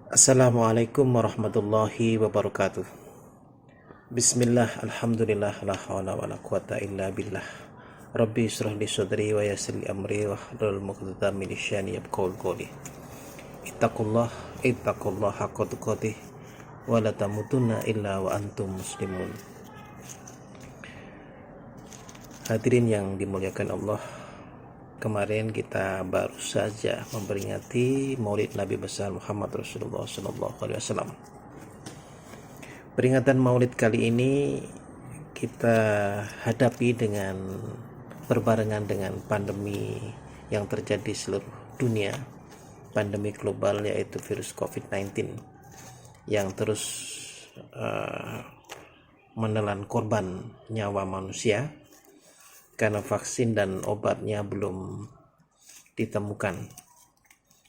Assalamualaikum warahmatullahi wabarakatuh. Bismillah, alhamdulillah, la hawla wa la quwata illa billah. Rabbi israh li sadri wa yassir li amri wa hlul 'uqdatam min lisani yafqahu qawli. Ittaqullah haqqa tuqatih wa la tamutunna illa wa antum muslimun. Hadirin yang dimuliakan Allah, kemarin kita baru saja memperingati Maulid Nabi besar Muhammad Rasulullah sallallahu alaihi wasallam. Peringatan Maulid kali ini kita hadapi dengan berbarengan dengan pandemi yang terjadi di seluruh dunia, pandemi global yaitu virus COVID-19 yang terus menelan korban nyawa manusia karena vaksin dan obatnya belum ditemukan,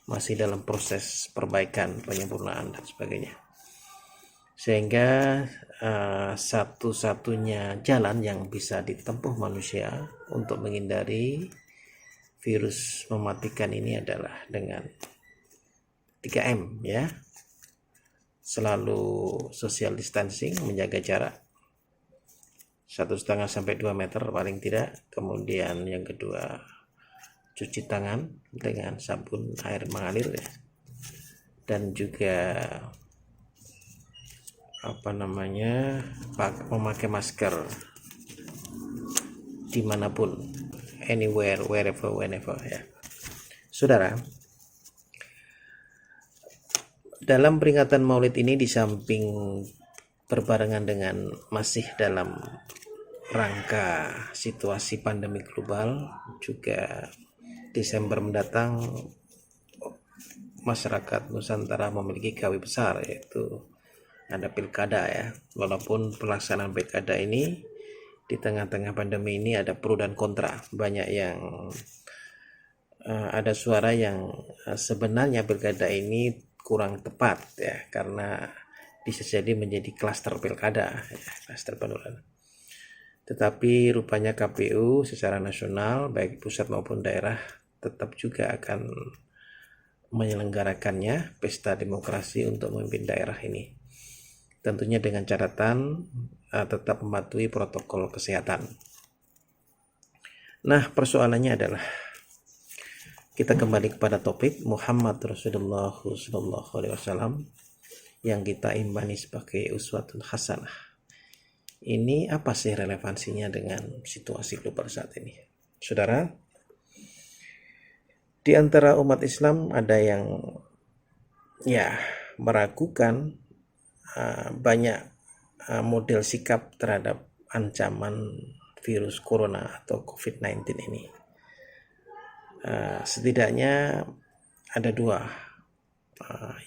masih dalam proses perbaikan, penyempurnaan dan sebagainya. Sehingga satu-satunya jalan yang bisa ditempuh manusia untuk menghindari virus mematikan ini adalah dengan 3M ya. Selalu social distancing, menjaga jarak 1,5 sampai 2 meter paling tidak. Kemudian yang kedua, cuci tangan dengan sabun air mengalir ya. Dan juga memakai masker dimanapun, anywhere, wherever, whenever ya. Saudara, dalam peringatan Maulid ini, di samping berbarengan dengan masih dalam rangka situasi pandemi global, juga Desember mendatang masyarakat Nusantara memiliki gawe besar, yaitu ada pilkada ya. Walaupun pelaksanaan pilkada ini di tengah-tengah pandemi ini ada pro dan kontra. Banyak yang ada suara yang sebenarnya pilkada ini kurang tepat ya, karena bisa jadi menjadi klaster pilkada ya, klaster penularan. Tetapi rupanya KPU secara nasional baik pusat maupun daerah tetap juga akan menyelenggarakannya, pesta demokrasi untuk memimpin daerah ini. Tentunya dengan catatan tetap mematuhi protokol kesehatan. Nah, persoalannya adalah kita kembali kepada topik Muhammad Rasulullah sallallahu alaihi wasallam yang kita imani sebagai uswatun hasanah. Ini apa sih relevansinya dengan situasi global saat ini? Saudara, di antara umat Islam ada yang meragukan banyak model sikap terhadap ancaman virus corona atau COVID-19 ini. Setidaknya ada dua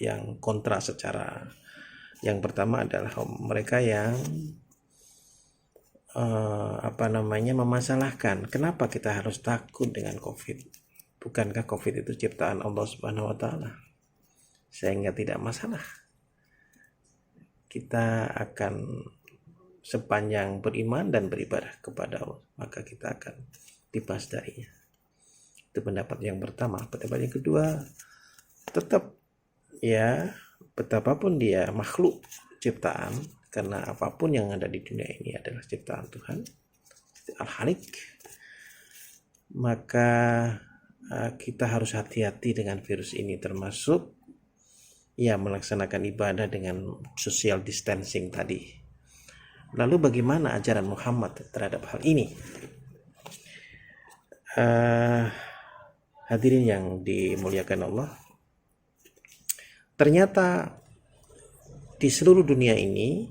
yang kontra secara. Yang pertama adalah mereka yang memasalahkan kenapa kita harus takut dengan COVID. Bukankah COVID itu ciptaan Allah Subhanahu wa taala? Sehingga tidak masalah. Kita akan sepanjang beriman dan beribadah kepada Allah, maka kita akan bebas darinya. Itu pendapat yang pertama. Pendapat yang kedua, tetap ya, betapapun dia makhluk ciptaan, karena apapun yang ada di dunia ini adalah ciptaan Tuhan Al-Khaliq, maka kita harus hati-hati dengan virus ini, termasuk melaksanakan ibadah dengan social distancing tadi. Lalu bagaimana ajaran Muhammad terhadap hal ini? Hadirin yang dimuliakan Allah, ternyata di seluruh dunia ini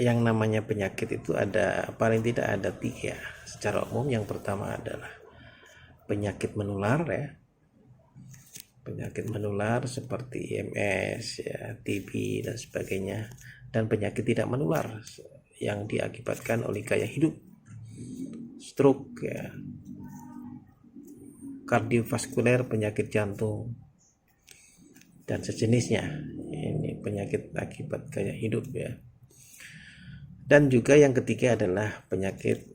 yang namanya penyakit itu ada, paling tidak ada 3 secara umum. Yang pertama adalah penyakit menular ya. Penyakit menular seperti IMS ya, TB dan sebagainya, dan penyakit tidak menular yang diakibatkan oleh gaya hidup, stroke ya, kardiovaskuler, penyakit jantung dan sejenisnya. Ini penyakit akibat gaya hidup ya. Dan juga yang ketiga adalah penyakit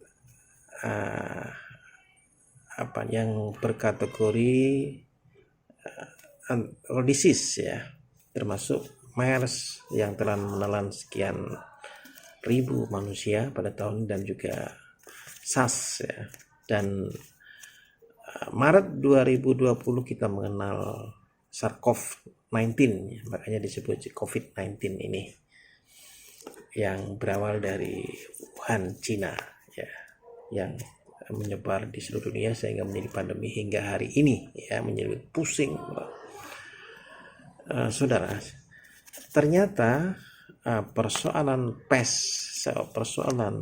yang berkategori disease ya, termasuk MERS yang telah menelan sekian ribu manusia pada tahun, dan juga SARS ya. Dan Maret 2020 kita mengenal SARS-CoV-19 ya, makanya disebut COVID-19 ini, yang berawal dari Wuhan, Cina ya, yang menyebar di seluruh dunia sehingga menjadi pandemi hingga hari ini ya, menjadi pusing. Saudara, ternyata persoalan persoalan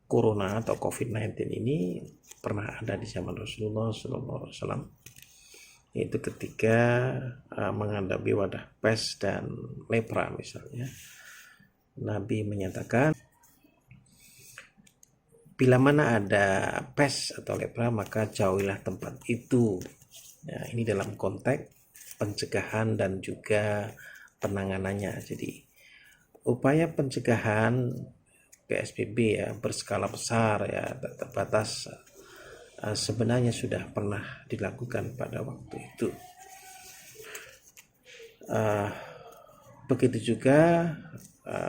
corona atau COVID-19 ini pernah ada di zaman Rasulullah SAW, yaitu ketika menghadapi wadah pes dan lepra misalnya. Nabi menyatakan, bila mana ada pes atau lepra maka jauhilah tempat itu. Nah, ini dalam konteks pencegahan dan juga penanganannya. Jadi upaya pencegahan PSBB ya berskala besar ya, tak terbatas, sebenarnya sudah pernah dilakukan pada waktu itu. Begitu juga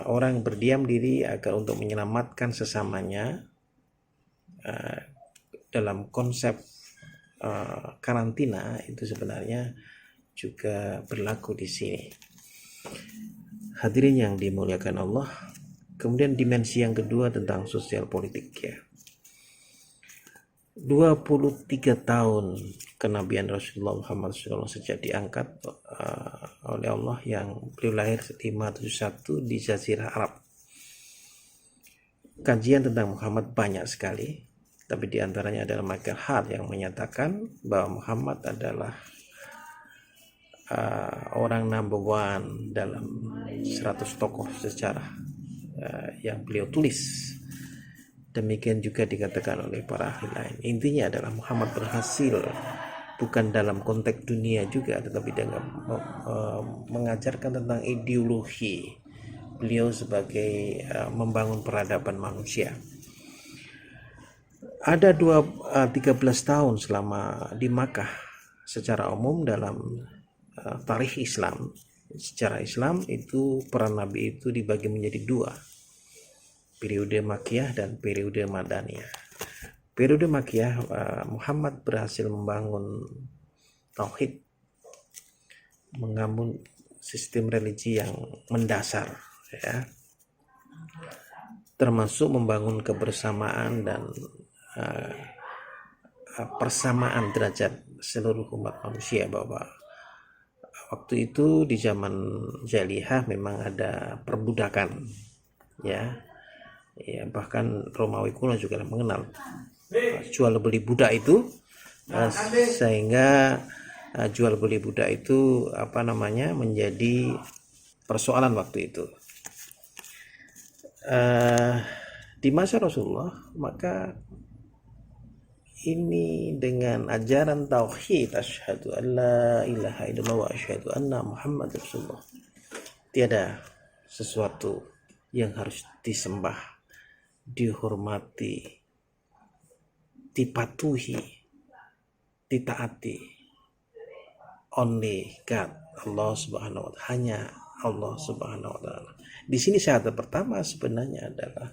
orang berdiam diri agar untuk menyelamatkan sesamanya dalam konsep karantina itu sebenarnya juga berlaku di sini. Hadirin yang dimuliakan Allah, kemudian dimensi yang kedua tentang sosial politik ya. 23 tahun kenabian Rasulullah Muhammad SAW sejak diangkat oleh Allah, yang beliau lahir 571 di Jazirah Arab. Kajian tentang Muhammad banyak sekali, tapi diantaranya adalah Michael Hart yang menyatakan bahwa Muhammad adalah orang number one dalam 100 tokoh sejarah yang beliau tulis. Demikian juga dikatakan oleh para ahli lain. Intinya adalah Muhammad berhasil bukan dalam konteks dunia juga, tetapi dengan mengajarkan tentang ideologi beliau sebagai membangun peradaban manusia. Ada 13 tahun selama di Makkah secara umum dalam tarikh Islam. Secara Islam itu peran Nabi itu dibagi menjadi dua, periode Makkiyah dan periode Madaniyah. Periode Makkiyah, Muhammad berhasil membangun tauhid, membangun sistem religi yang mendasar ya, termasuk membangun kebersamaan dan persamaan derajat seluruh umat manusia. Bahwa waktu itu di zaman Jahiliyah memang ada perbudakan ya, bahkan Romawi kuno juga mengenal jual beli budak itu, sehingga jual beli budak itu menjadi persoalan waktu itu. Di masa Rasulullah, maka ini dengan ajaran tauhid, asyhadu an la ilaha illallah wa asyhadu anna Muhammad Rasulullah, tiada sesuatu yang harus disembah, dihormati, dipatuhi, ditaati, only God, Allah Subhanahu wa ta'ala, hanya Allah Subhanahu wa ta'ala. Di sini syahadat pertama sebenarnya adalah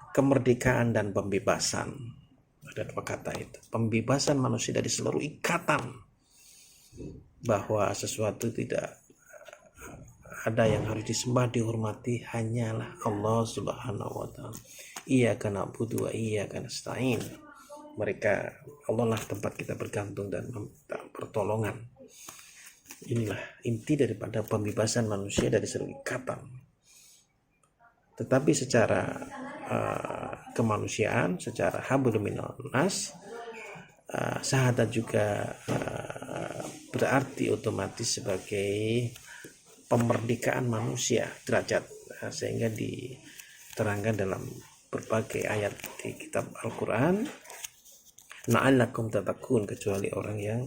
kemerdekaan dan pembebasan. Ada dua kata itu, pembebasan manusia dari seluruh ikatan bahwa sesuatu tidak ada yang harus disembah, dihormati, hanyalah Allah Subhanahu wa ta'ala. Iyyaka na'budu wa iyyaka nasta'in. Allah lah tempat kita bergantung dan meminta pertolongan. Inilah inti daripada pembebasan manusia dari seluruh ikatan. Tetapi secara kemanusiaan, secara hablum minan nas, syahadat juga berarti otomatis sebagai pemerdekaan manusia derajat, sehingga diterangkan dalam berbagai ayat di kitab Al-Quran, la'allakum tattaqun, kecuali orang yang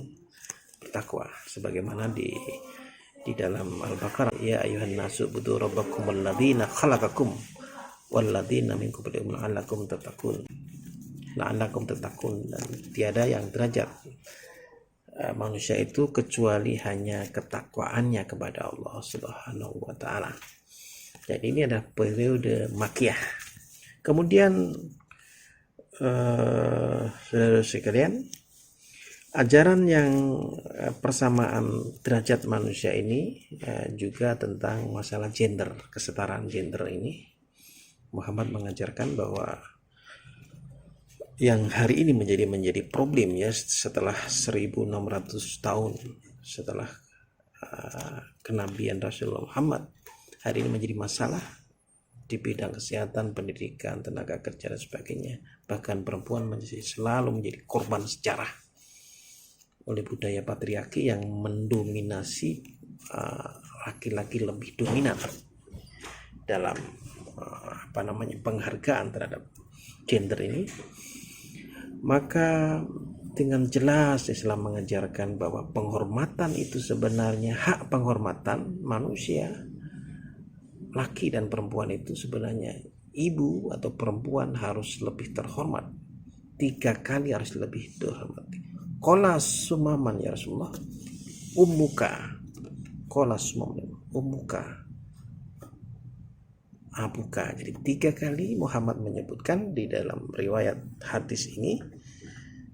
bertakwa, sebagaimana di dalam Al-Baqarah, ya ayuhan nasu budu rabbakum alladzina khalaqakum walladzina min qablikum la'allakum tattaqun. Dan tiada yang derajat manusia itu kecuali hanya ketakwaannya kepada Allah Subhanahu wa taala. Jadi ini adalah periode Makkiyah. Kemudian saudara sekalian, ajaran yang persamaan derajat manusia ini juga tentang masalah gender, kesetaraan gender ini. Muhammad mengajarkan bahwa yang hari ini menjadi problem ya, setelah 1600 tahun setelah kenabian Rasulullah Muhammad, hari ini menjadi masalah di bidang kesehatan, pendidikan, tenaga kerja dan sebagainya. Bahkan perempuan selalu menjadi korban sejarah oleh budaya patriarki yang mendominasi laki-laki lebih dominan dalam penghargaan terhadap gender ini. Maka dengan jelas Islam mengajarkan bahwa penghormatan itu sebenarnya hak penghormatan manusia, laki dan perempuan itu sebenarnya ibu atau perempuan harus lebih terhormat, 3 kali harus lebih terhormat. Qala sumaman ya Rasulullah ummuka, qala sumaman ummuka abuka. Jadi 3 kali Muhammad menyebutkan di dalam riwayat hadis ini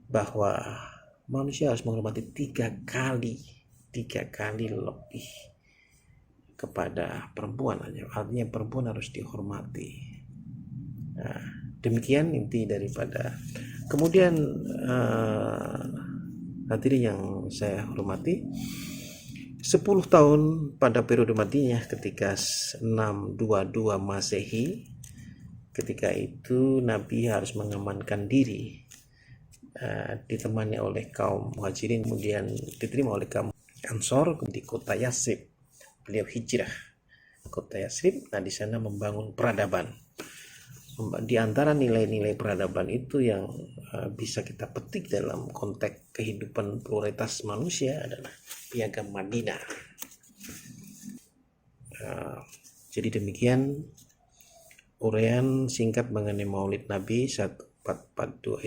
bahwa manusia harus menghormati 3 kali lebih kepada perempuan. Artinya perempuan harus dihormati. Nah, demikian inti daripada. Kemudian hadirin yang saya hormati, 10 tahun pada periode Madinah ketika 622 Masehi, ketika itu Nabi harus mengamankan diri, ditemani oleh kaum Muhajirin, kemudian diterima oleh kaum Ansor di kota Yatsrib. Beliau hijrah kota Yatsrib. Nah, di sana membangun peradaban. Di antara nilai-nilai peradaban itu yang bisa kita petik dalam konteks kehidupan pluralitas manusia adalah piagam Madinah. Jadi demikian uraian singkat mengenai Maulid Nabi 1442